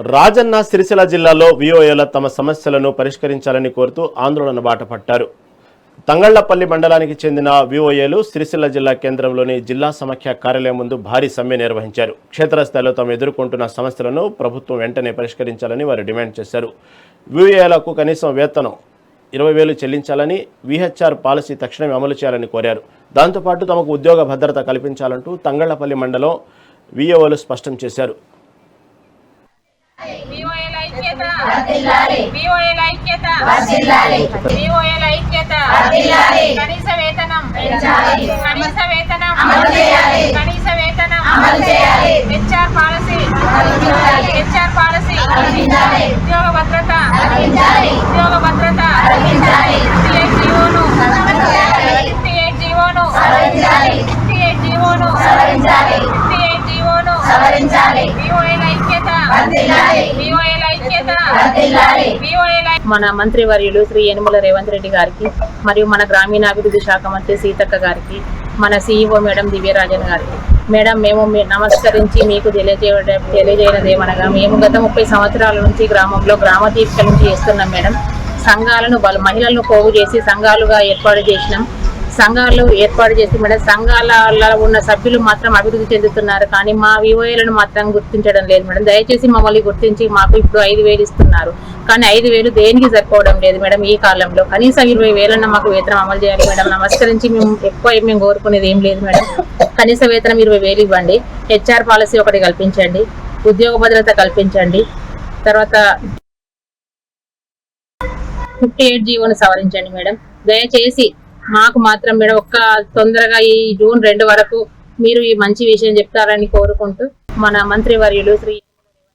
రాజన్న సిరిసిల్ల జిల్లాలో విఓఏల తమ సమస్యలను పరిష్కరించాలని కోరుతూ ఆందోళన బాట పట్టారు. తంగళ్లపల్లి మండలానికి చెందిన విఓఏలు సిరిసిల్ల జిల్లా కేంద్రంలోని జిల్లా సమాఖ్య కార్యాలయం ముందు భారీ సమ్మె నిర్వహించారు. క్షేత్రస్థాయిలో తాము ఎదుర్కొంటున్న సమస్యలను ప్రభుత్వం వెంటనే పరిష్కరించాలని వారు డిమాండ్ చేశారు. విఓఏలకు కనీసం వేతనం 20,000 చెల్లించాలని, విహెచ్ఆర్ పాలసీ తక్షణమే అమలు చేయాలని కోరారు. దాంతోపాటు తమకు ఉద్యోగ భద్రత కల్పించాలంటూ తంగళ్లపల్లి మండలం విఓఏలు స్పష్టం చేశారు. మన మంత్రివర్యులు శ్రీ యనమల రేవంత్ రెడ్డి గారికి మరియు మన గ్రామీణాభివృద్ధి శాఖ మంత్రి సీతక్క గారికి, మన సిఇఓ మేడం దివ్యరాజన్ గారికి, మేడం మేము నమస్కరించి మీకు తెలియజేయనదేమనగా మేము గత 30 సంవత్సరాల నుంచి గ్రామంలో గ్రామ దీక్ష నుంచి చేస్తున్నాం మేడం. సంఘాలను మహిళలను పోగు చేసి సంఘాలుగా ఏర్పాటు చేసినాం. సంఘాలు ఏర్పాటు చేసి మేడం సంఘాలలో ఉన్న సభ్యులు మాత్రం అభివృద్ధి చెందుతున్నారు, కానీ మా విఓఏలను మాత్రం గుర్తించడం లేదు మేడం. దయచేసి మమ్మల్ని గుర్తించి మాకు ఇప్పుడు 5,000 ఇస్తున్నారు, కానీ 5,000 దేనికి సరిపోవడం లేదు మేడం. ఈ కాలంలో కనీసం 20,000 మాకు వేతనం అమలు చేయాలి మేడం. నమస్కరించి మేము కోరుకునేది ఏం లేదు మేడం. కనీస వేతనం 20,000 ఇవ్వండి. హెచ్ఆర్ పాలసీ ఒకటి కల్పించండి, ఉద్యోగ భద్రత కల్పించండి, తర్వాత 58 జీవోను సవరించండి మేడం. దయచేసి మాకు మాత్రం మేడం తొందరగా ఈ జూన్ 2 వరకు మీరు ఈ మంచి విషయం చెప్తారని కోరుకుంటూ మన మంత్రివర్యులు శ్రీ